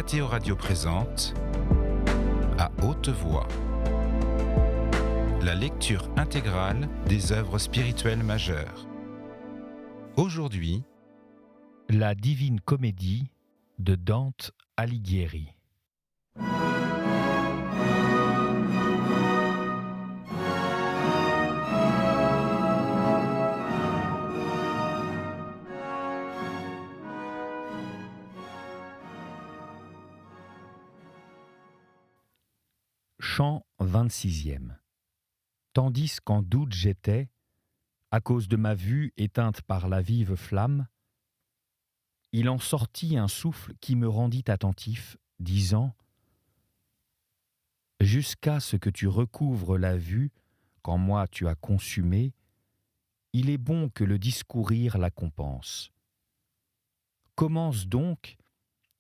Mathéo Radio présente À haute voix la lecture intégrale des œuvres spirituelles majeures. Aujourd'hui, La Divine Comédie de Dante Alighieri. Chant 26e. Tandis qu'en doute j'étais, à cause de ma vue éteinte par la vive flamme, il en sortit un souffle qui me rendit attentif, disant « Jusqu'à ce que tu recouvres la vue, qu'en moi tu as consumée, il est bon que le discourir la compense. Commence donc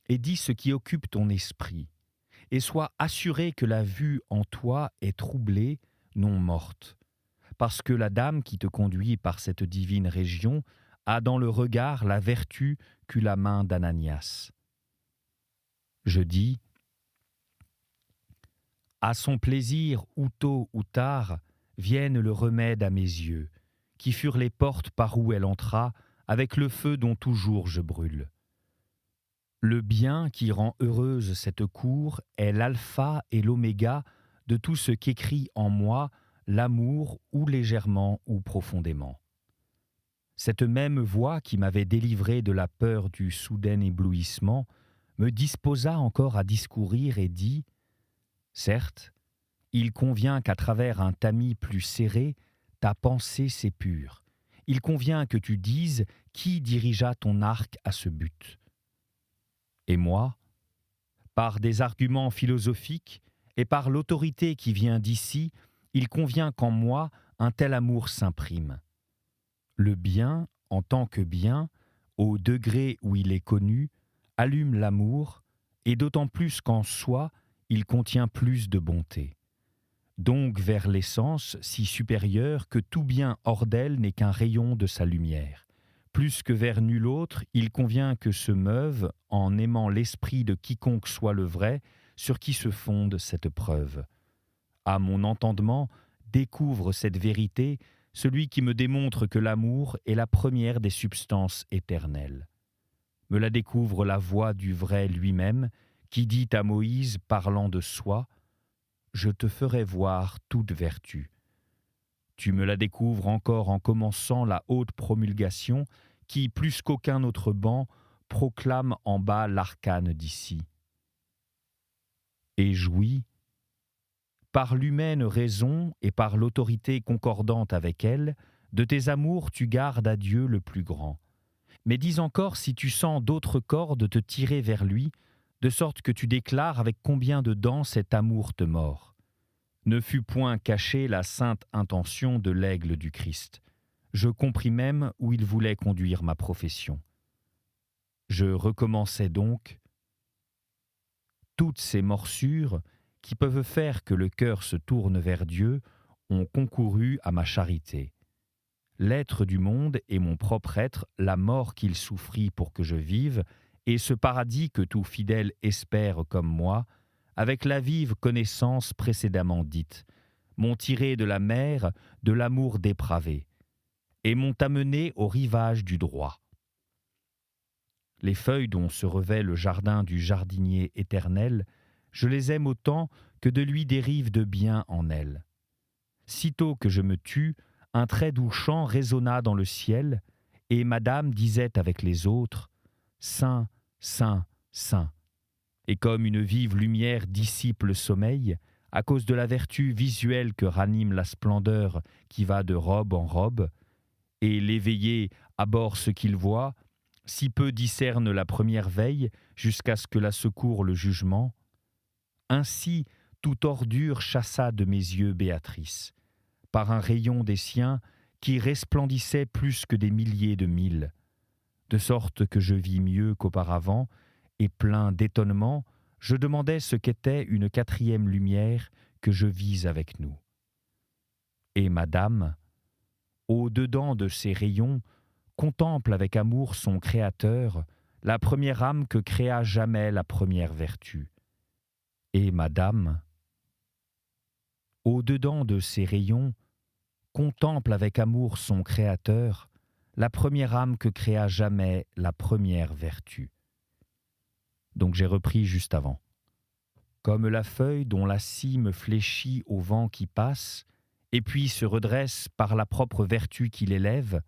et dis ce qui occupe ton esprit, et sois assuré que la vue en toi est troublée, non morte, parce que la dame qui te conduit par cette divine région a dans le regard la vertu qu'eut la main d'Ananias. Je dis, à son plaisir, ou tôt ou tard, vienne le remède à mes yeux, qui furent les portes par où elle entra, avec le feu dont toujours je brûle. Le bien qui rend heureuse cette cour est l'alpha et l'oméga de tout ce qu'écrit en moi l'amour ou légèrement ou profondément. Cette même voix qui m'avait délivré de la peur du soudain éblouissement me disposa encore à discourir et dit « Certes, il convient qu'à travers un tamis plus serré, ta pensée s'épure. Il convient que tu dises qui dirigea ton arc à ce but. Et moi, par des arguments philosophiques et par l'autorité qui vient d'ici, il convient qu'en moi un tel amour s'imprime. Le bien, en tant que bien, au degré où il est connu, allume l'amour, et d'autant plus qu'en soi, il contient plus de bonté. Donc vers l'essence si supérieure que tout bien hors d'elle n'est qu'un rayon de sa lumière. Plus que vers nul autre, il convient que se meuve, en aimant l'esprit de quiconque soit le vrai, sur qui se fonde cette preuve. À mon entendement, découvre cette vérité celui qui me démontre que l'amour est la première des substances éternelles. Me la découvre la voix du vrai lui-même, qui dit à Moïse, parlant de soi, « Je te ferai voir toute vertu ». Tu me la découvres encore en commençant la haute promulgation qui, plus qu'aucun autre banc, proclame en bas l'arcane d'ici. Et jouis, par l'humaine raison et par l'autorité concordante avec elle, de tes amours tu gardes à Dieu le plus grand. Mais dis encore si tu sens d'autres cordes te tirer vers lui, de sorte que tu déclares avec combien de dents cet amour te mord. Ne fut point cachée la sainte intention de l'aigle du Christ. Je compris même où il voulait conduire ma profession. Je recommençai donc. Toutes ces morsures qui peuvent faire que le cœur se tourne vers Dieu ont concouru à ma charité. L'être du monde et mon propre être, la mort qu'il souffrit pour que je vive, et ce paradis que tout fidèle espère comme moi, avec la vive connaissance précédemment dite, m'ont tiré de la mer de l'amour dépravé, et m'ont amené au rivage du droit. Les feuilles dont se revêt le jardin du jardinier éternel, je les aime autant que de lui dérive de bien en elles. Sitôt que je me tus, un très doux chant résonna dans le ciel, et Madame disait avec les autres « Saint, Saint, Saint ». Et comme une vive lumière dissipe le sommeil, à cause de la vertu visuelle que ranime la splendeur qui va de robe en robe, et l'éveillé abhorre ce qu'il voit, si peu discerne la première veille jusqu'à ce que la secoure le jugement, ainsi toute ordure chassa de mes yeux Béatrice, par un rayon des siens qui resplendissait plus que des milliers de mille, de sorte que je vis mieux qu'auparavant, et plein d'étonnement, je demandais ce qu'était une quatrième lumière que je vis avec nous. Et Madame, au-dedans de ces rayons, contemple avec amour son Créateur, la première âme que créa jamais la première vertu. Et madame, au-dedans de ses rayons, contemple avec amour son Créateur, la première âme que créa jamais la première vertu. Donc j'ai repris juste avant. Comme la feuille dont la cime fléchit au vent qui passe, et puis se redresse par la propre vertu qui l'élève,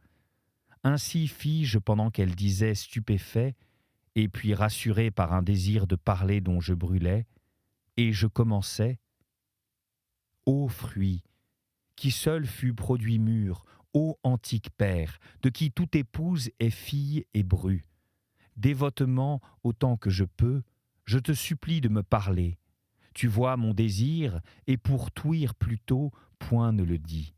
ainsi fis-je pendant qu'elle disait stupéfait, et puis rassuré par un désir de parler dont je brûlais, et je commençais. Ô fruit, qui seul fut produit mûr, ô antique père, de qui toute épouse est fille et bru, dévotement autant que je peux, je te supplie de me parler. Tu vois mon désir, et pour t'ouïr plutôt, point ne le dit.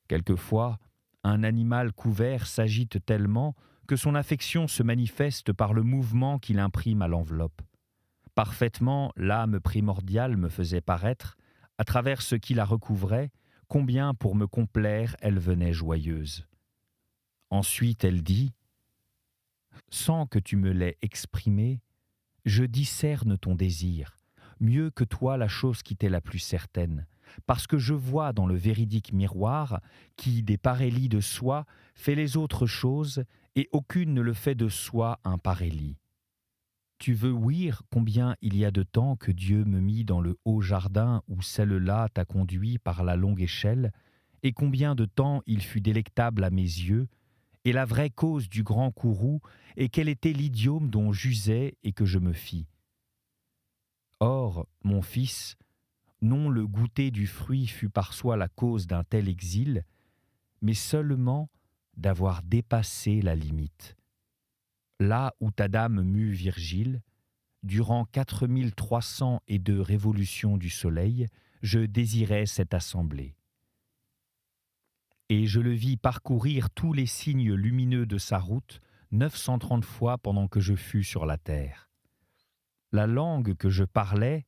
Quelquefois, un animal couvert s'agite tellement que son affection se manifeste par le mouvement qu'il imprime à l'enveloppe. Parfaitement, l'âme primordiale me faisait paraître, à travers ce qui la recouvrait, combien pour me complaire elle venait joyeuse. Ensuite elle dit, sans que tu me l'aies exprimé, je discerne ton désir, mieux que toi la chose qui t'est la plus certaine, parce que je vois dans le véridique miroir, qui des parélies de soi fait les autres choses, et aucune ne le fait de soi un parélie. Tu veux ouïr combien il y a de temps que Dieu me mit dans le haut jardin où celle-là t'a conduit par la longue échelle, et combien de temps il fut délectable à mes yeux, et la vraie cause du grand courroux, et quel était l'idiome dont j'usais et que je me fis. Or, mon fils, non le goûter du fruit fut par soi la cause d'un tel exil, mais seulement d'avoir dépassé la limite. Là où ta dame mue Virgile, durant 4302 révolutions du soleil, je désirais cette assemblée. Et je le vis parcourir tous les signes lumineux de sa route 930 fois pendant que je fus sur la terre. La langue que je parlais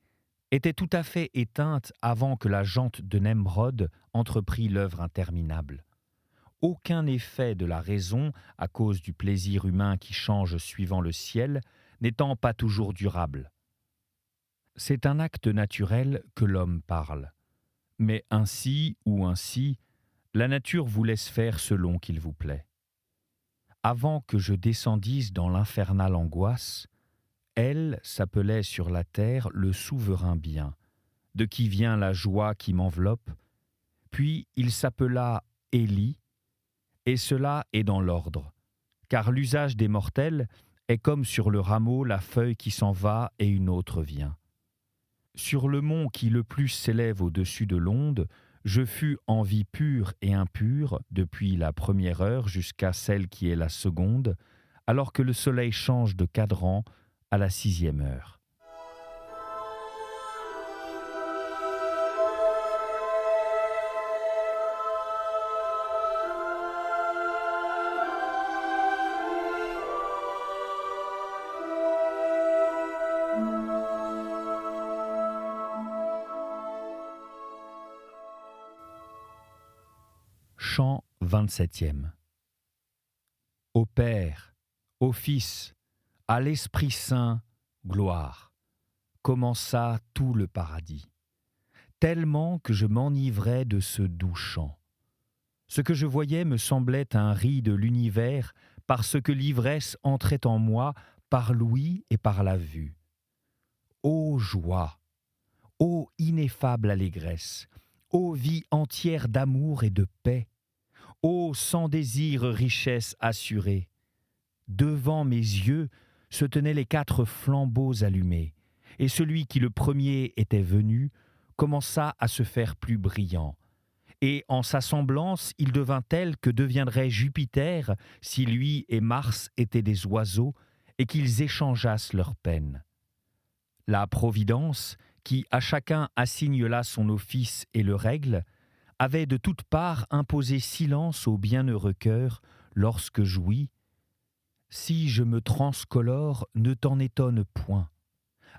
était tout à fait éteinte avant que la jante de Nemrod entreprît l'œuvre interminable. Aucun effet de la raison, à cause du plaisir humain qui change suivant le ciel, n'étant pas toujours durable. C'est un acte naturel que l'homme parle. Mais ainsi ou ainsi, la nature vous laisse faire selon qu'il vous plaît. Avant que je descendisse dans l'infernale angoisse, elle s'appelait sur la terre le souverain bien, de qui vient la joie qui m'enveloppe, puis il s'appela Élie, et cela est dans l'ordre, car l'usage des mortels est comme sur le rameau la feuille qui s'en va et une autre vient. Sur le mont qui le plus s'élève au-dessus de l'onde, je fus en vie pure et impure depuis la première heure jusqu'à celle qui est la seconde, alors que le soleil change de cadran à la 6e heure. Chant 27e. Au Père, au Fils, à l'Esprit Saint, gloire. Commença tout le paradis, tellement que je m'enivrais de ce doux chant. Ce que je voyais me semblait un ris de l'univers, parce que l'ivresse entrait en moi par l'ouïe et par la vue. Ô joie, ô ineffable allégresse, ô vie entière d'amour et de paix, ô sans désir richesse assurée. Devant mes yeux se tenaient les 4 flambeaux allumés, et celui qui le premier était venu commença à se faire plus brillant. Et en sa semblance, il devint tel que deviendrait Jupiter si lui et Mars étaient des oiseaux et qu'ils échangeassent leurs peines. La Providence, qui à chacun assigne là son office et le règle, avait de toutes parts imposé silence au bienheureux cœur lorsque jouit. Si je me transcolore, ne t'en étonne point.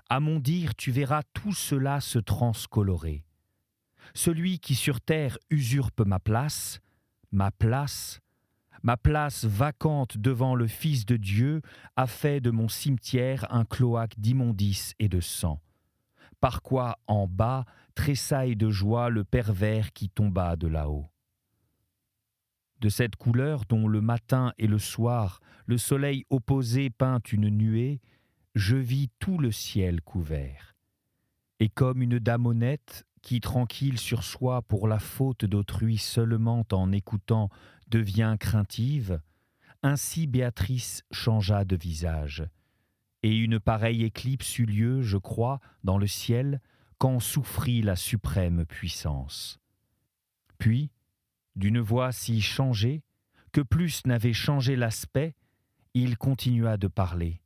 À mon dire, tu verras tout cela se transcolorer. Celui qui sur terre usurpe ma place, Ma place vacante devant le Fils de Dieu a fait de mon cimetière un cloaque d'immondices et de sang. Par quoi, en bas, tressaille de joie le pervers qui tomba de là-haut. De cette couleur dont le matin et le soir, le soleil opposé peint une nuée, je vis tout le ciel couvert. Et comme une dame honnête, qui tranquille sur soi pour la faute d'autrui seulement en écoutant, devient craintive, ainsi Béatrice changea de visage. Et une pareille éclipse eut lieu, je crois, dans le ciel, quand souffrit la suprême puissance. Puis, d'une voix si changée, que plus n'avait changé l'aspect, il continua de parler.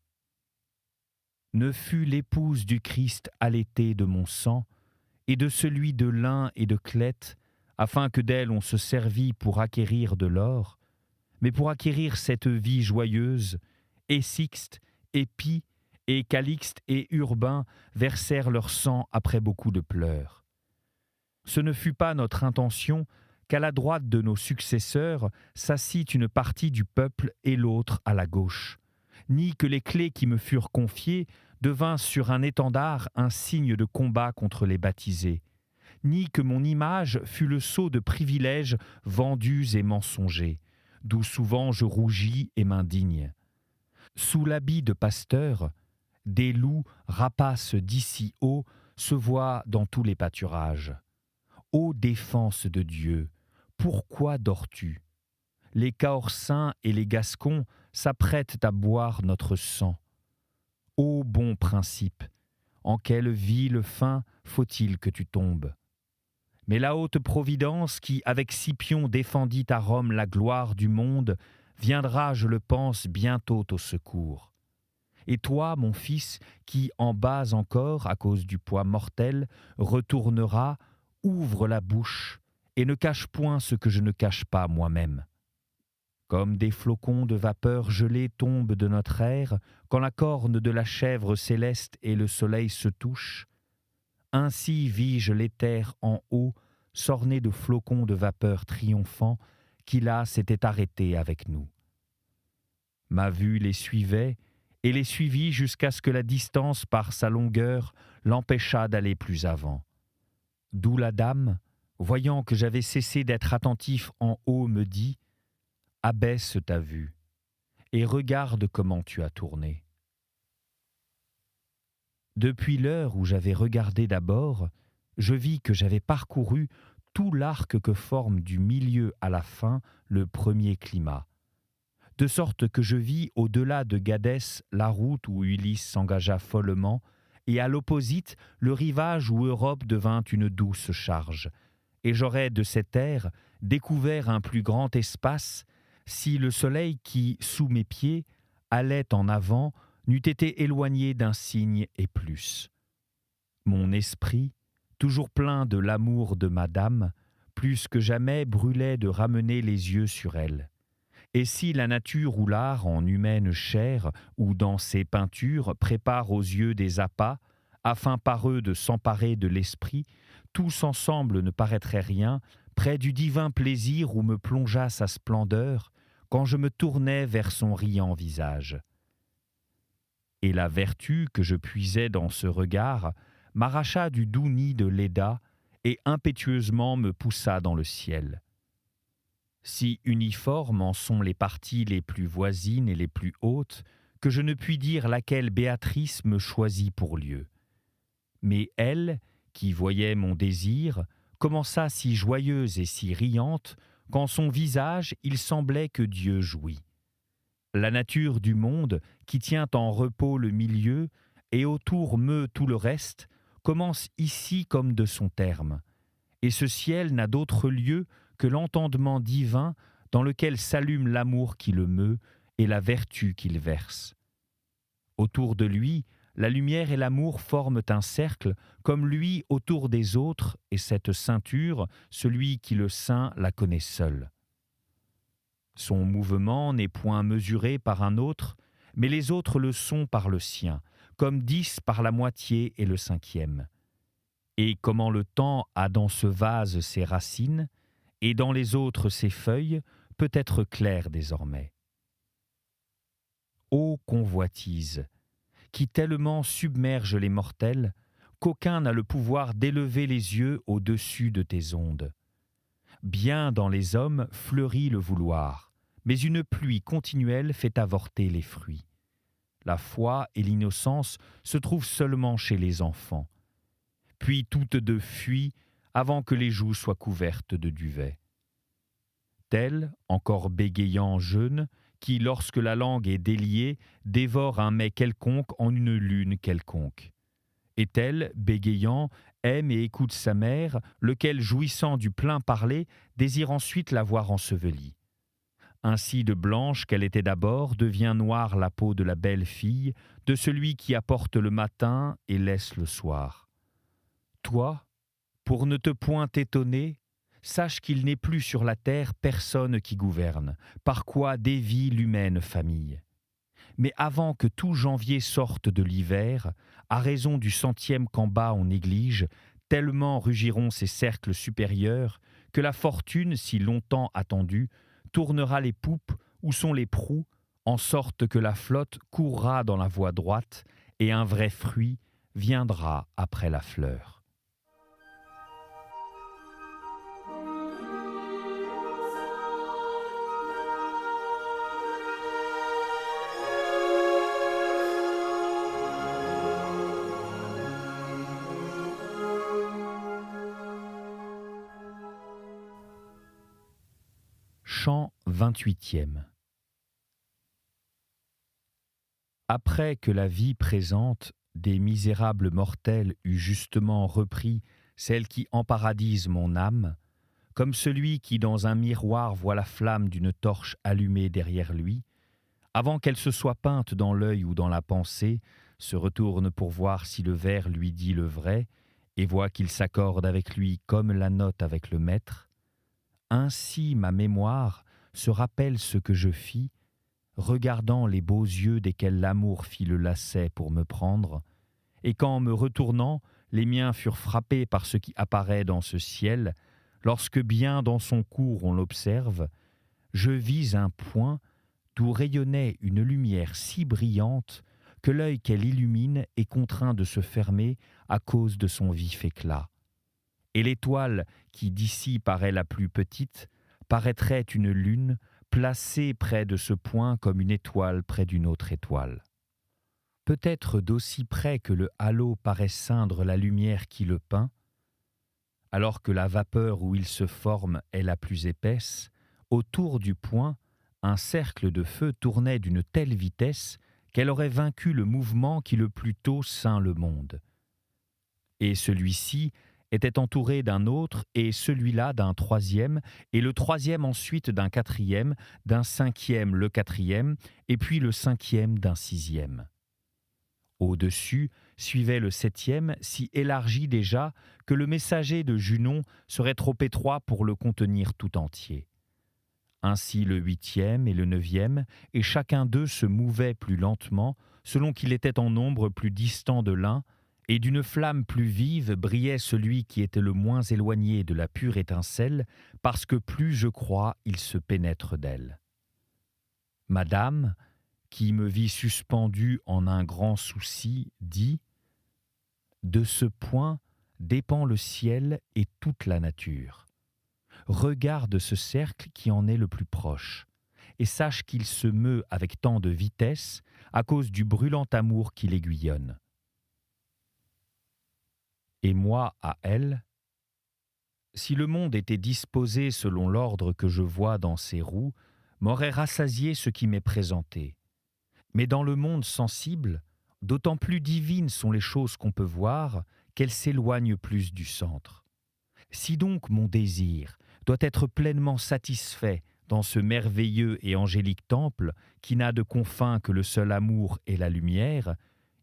Ne fut l'épouse du Christ allaitée de mon sang, et de celui de lin et de clète, afin que d'elle on se servit pour acquérir de l'or, mais pour acquérir cette vie joyeuse, et Sixte, et Pie, et Calixte et Urbain versèrent leur sang après beaucoup de pleurs. Ce ne fut pas notre intention qu'à la droite de nos successeurs s'assit une partie du peuple et l'autre à la gauche, ni que les clés qui me furent confiées devinssent sur un étendard un signe de combat contre les baptisés, ni que mon image fût le sceau de privilèges vendus et mensongers, d'où souvent je rougis et m'indigne. Sous l'habit de pasteur, des loups, rapaces d'ici haut, se voient dans tous les pâturages. Ô défense de Dieu, pourquoi dors-tu? Les Caorsins et les Gascons s'apprêtent à boire notre sang. Ô bon principe, en quelle ville fin faut-il que tu tombes? Mais la haute Providence qui, avec Scipion, défendit à Rome la gloire du monde, viendra, je le pense, bientôt au secours. Et toi, mon fils, qui en bas encore, à cause du poids mortel, retourneras, ouvre la bouche, et ne cache point ce que je ne cache pas moi-même. Comme des flocons de vapeur gelée tombent de notre air, quand la corne de la chèvre céleste et le soleil se touchent, ainsi vis-je l'éther en haut, s'orner de flocons de vapeur triomphants, qui là s'étaient arrêtés avec nous. Ma vue les suivait, et les suivit jusqu'à ce que la distance par sa longueur l'empêchât d'aller plus avant. D'où la dame, voyant que j'avais cessé d'être attentif en haut, me dit « Abaisse ta vue, et regarde comment tu as tourné. » Depuis l'heure où j'avais regardé d'abord, je vis que j'avais parcouru tout l'arc que forme du milieu à la fin le premier climat, de sorte que je vis au-delà de Gadès la route où Ulysse s'engagea follement, et à l'opposite le rivage où Europe devint une douce charge, et j'aurais de cette ère découvert un plus grand espace si le soleil qui, sous mes pieds, allait en avant, n'eût été éloigné d'un signe et plus. Mon esprit, toujours plein de l'amour de madame, plus que jamais brûlait de ramener les yeux sur elle. Et si la nature ou l'art en humaine chair ou dans ses peintures prépare aux yeux des appâts, afin par eux de s'emparer de l'esprit, tous ensemble ne paraîtraient rien, près du divin plaisir où me plongea sa splendeur, quand je me tournais vers son riant visage. Et la vertu que je puisais dans ce regard m'arracha du doux nid de Léda et impétueusement me poussa dans le ciel. Si uniformes en sont les parties les plus voisines et les plus hautes, que je ne puis dire laquelle Béatrice me choisit pour lieu. Mais elle, qui voyait mon désir, commença si joyeuse et si riante, qu'en son visage il semblait que Dieu jouit. La nature du monde, qui tient en repos le milieu, et autour meut tout le reste, commence ici comme de son terme. Et ce ciel n'a d'autre lieu que l'entendement divin dans lequel s'allume l'amour qui le meut et la vertu qu'il verse. Autour de lui, la lumière et l'amour forment un cercle, comme lui autour des autres, et cette ceinture, celui qui le ceint la connaît seul. Son mouvement n'est point mesuré par un autre, mais les autres le sont par le sien, comme 10 par la moitié et le 5e. Et comment le temps a dans ce vase ses racines, et dans les autres ses feuilles, peut être clair désormais. Ô convoitise, qui tellement submerge les mortels qu'aucun n'a le pouvoir d'élever les yeux au-dessus de tes ondes. Bien dans les hommes fleurit le vouloir, mais une pluie continuelle fait avorter les fruits. La foi et l'innocence se trouvent seulement chez les enfants. Puis toutes deux fuient avant que les joues soient couvertes de duvet. Tel, encore bégayant jeune, qui, lorsque la langue est déliée, dévore un mets quelconque en une lune quelconque. Et tel, bégayant, aime et écoute sa mère, lequel, jouissant du plein parler, désire ensuite la voir ensevelie. Ainsi de blanche qu'elle était d'abord, devient noire la peau de la belle fille, de celui qui apporte le matin et laisse le soir. Toi, pour ne te point étonner, sache qu'il n'est plus sur la terre personne qui gouverne, par quoi dévie l'humaine famille. Mais avant que tout janvier sorte de l'hiver, à raison du centième qu'en bas on néglige, tellement rugiront ces cercles supérieurs, que la fortune, si longtemps attendue, tournera les poupes où sont les proues, en sorte que la flotte courra dans la voie droite, et un vrai fruit viendra après la fleur. Chant 28e. Après que la vie présente des misérables mortels eut justement repris celle qui emparadise mon âme, comme celui qui dans un miroir voit la flamme d'une torche allumée derrière lui, avant qu'elle se soit peinte dans l'œil ou dans la pensée, se retourne pour voir si le vers lui dit le vrai, et voit qu'il s'accorde avec lui comme la note avec le maître. Ainsi ma mémoire se rappelle ce que je fis, regardant les beaux yeux desquels l'amour fit le lacet pour me prendre, et qu'en me retournant, les miens furent frappés par ce qui apparaît dans ce ciel, lorsque bien dans son cours on l'observe, je vis un point d'où rayonnait une lumière si brillante que l'œil qu'elle illumine est contraint de se fermer à cause de son vif éclat. Et l'étoile, qui d'ici paraît la plus petite, paraîtrait une lune placée près de ce point comme une étoile près d'une autre étoile. Peut-être d'aussi près que le halo paraît ceindre la lumière qui le peint, alors que la vapeur où il se forme est la plus épaisse, autour du point, un cercle de feu tournait d'une telle vitesse qu'elle aurait vaincu le mouvement qui le plus tôt ceint le monde. Et celui-ci était entouré d'un autre, et celui-là d'un troisième, et le troisième ensuite d'un quatrième, d'un cinquième le quatrième, et puis le cinquième d'un sixième. Au-dessus suivait le septième, si élargi déjà que le messager de Junon serait trop étroit pour le contenir tout entier. Ainsi le huitième et le neuvième, et chacun d'eux se mouvait plus lentement, selon qu'il était en nombre plus distant de l'un, et d'une flamme plus vive brillait celui qui était le moins éloigné de la pure étincelle, parce que plus, je crois, il se pénètre d'elle. Madame, qui me vit suspendu en un grand souci, dit « De ce point dépend le ciel et toute la nature. Regarde ce cercle qui en est le plus proche, et sache qu'il se meut avec tant de vitesse à cause du brûlant amour qui l'aiguillonne. Et moi à elle, si le monde était disposé selon l'ordre que je vois dans ses roues, m'aurait rassasié ce qui m'est présenté. Mais dans le monde sensible, d'autant plus divines sont les choses qu'on peut voir qu'elles s'éloignent plus du centre. Si donc mon désir doit être pleinement satisfait dans ce merveilleux et angélique temple qui n'a de confins que le seul amour et la lumière,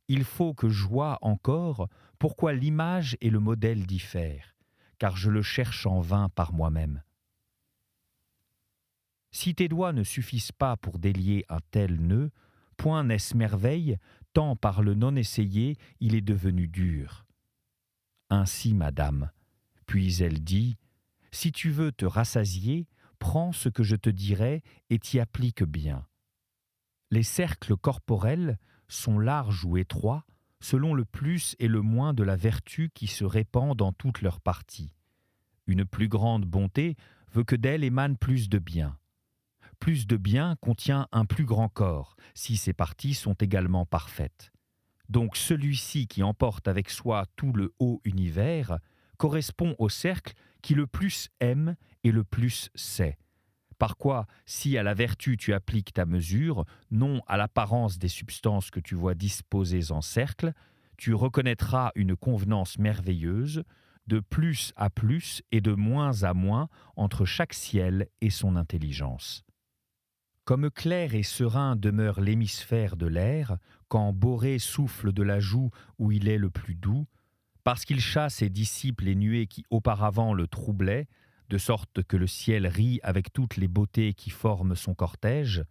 il faut que je voie encore pourquoi l'image et le modèle diffèrent, car je le cherche en vain par moi-même. Si tes doigts ne suffisent pas pour délier un tel nœud, point n'est-ce merveille, tant par le non-essayé il est devenu dur. Ainsi, madame, puis elle dit, si tu veux te rassasier, prends ce que je te dirai et t'y applique bien. Les cercles corporels sont larges ou étroits, selon le plus et le moins de la vertu qui se répand dans toutes leurs parties. Une plus grande bonté veut que d'elle émane plus de bien. Plus de bien contient un plus grand corps, si ses parties sont également parfaites. Donc celui-ci qui emporte avec soi tout le haut univers correspond au cercle qui le plus aime et le plus sait. Par quoi, si à la vertu tu appliques ta mesure, non à l'apparence des substances que tu vois disposées en cercle, tu reconnaîtras une convenance merveilleuse, de plus à plus et de moins à moins entre chaque ciel et son intelligence. Comme clair et serein demeure l'hémisphère de l'air, quand Borée souffle de la joue où il est le plus doux, parce qu'il chasse et dissipe les nuées qui auparavant le troublaient, de sorte que le ciel rit avec toutes les beautés qui forment son cortège,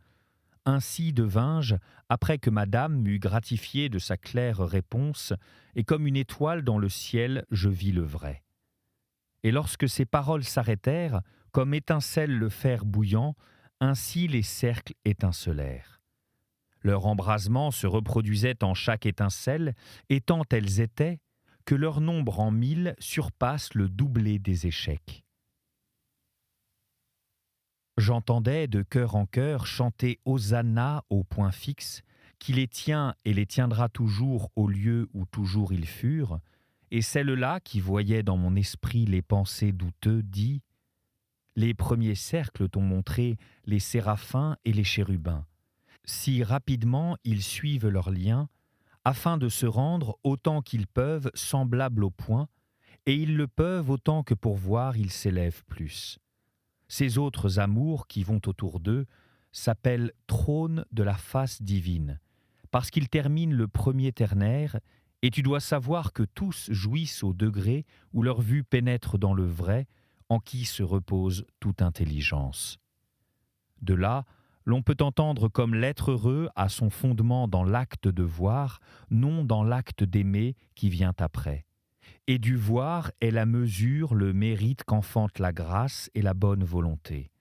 ainsi devins-je, après que madame m'eut gratifié de sa claire réponse, et comme une étoile dans le ciel, je vis le vrai. Et lorsque ces paroles s'arrêtèrent, comme étincelle le fer bouillant, ainsi les cercles étincelèrent. Leur embrasement se reproduisait en chaque étincelle, et tant elles étaient, que leur nombre en 1000 surpasse le doublé des échecs. J'entendais de cœur en cœur chanter Hosanna au point fixe, qui les tient et les tiendra toujours au lieu où toujours ils furent, et celle-là qui voyait dans mon esprit les pensées douteux dit « Les premiers cercles t'ont montré les séraphins et les chérubins. Si rapidement ils suivent leurs liens, afin de se rendre autant qu'ils peuvent semblables au point, et ils le peuvent autant que pour voir ils s'élèvent plus. Ces autres amours qui vont autour d'eux s'appellent trône de la face divine, parce qu'ils terminent le premier ternaire, et tu dois savoir que tous jouissent au degré où leur vue pénètre dans le vrai, en qui se repose toute intelligence. De là, l'on peut entendre comme l'être heureux a son fondement dans l'acte de voir, non dans l'acte d'aimer qui vient après. Et du voir est la mesure, le mérite qu'enfante la grâce et la bonne volonté.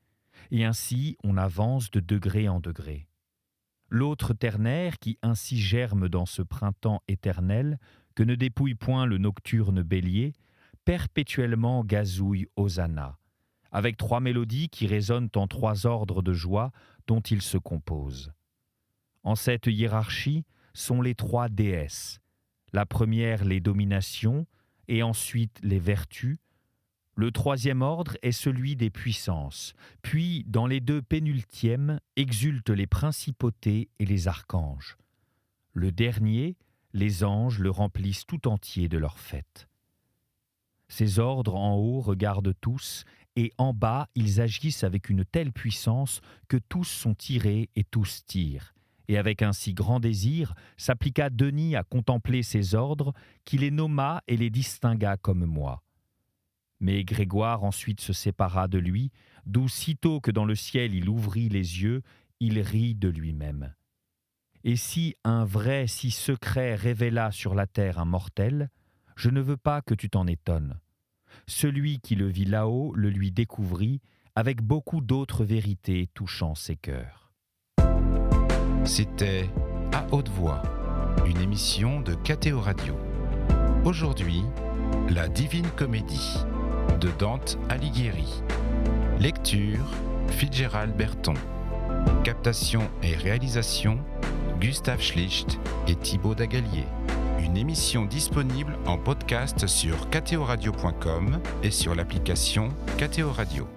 Et ainsi, on avance de degré en degré. L'autre ternaire qui ainsi germe dans ce printemps éternel, que ne dépouille point le nocturne bélier, perpétuellement gazouille Hosanna, avec 3 mélodies qui résonnent en 3 ordres de joie dont il se compose. En cette hiérarchie sont les 3 déesses, la première les dominations, et ensuite les vertus. Le 3e ordre est celui des puissances, puis dans les 2 pénultièmes exultent les principautés et les archanges. Le dernier, les anges le remplissent tout entier de leur fête. Ces ordres en haut regardent tous, et en bas ils agissent avec une telle puissance que tous sont tirés et tous tirent. Et avec un si grand désir, s'appliqua Denis à contempler ces ordres, qui les nomma et les distingua comme moi. Mais Grégoire ensuite se sépara de lui, d'où sitôt que dans le ciel il ouvrit les yeux, il rit de lui-même. Et si un vrai si secret révéla sur la terre un mortel, je ne veux pas que tu t'en étonnes. Celui qui le vit là-haut le lui découvrit, avec beaucoup d'autres vérités touchant ses cœurs. C'était À haute voix, une émission de KTO Radio. Aujourd'hui, La Divine Comédie de Dante Alighieri. Lecture, Fitzgerald Berton. Captation et réalisation, Gustave Schlicht et Thibaut Dagalier. Une émission disponible en podcast sur ktoradio.com et sur l'application KTO Radio.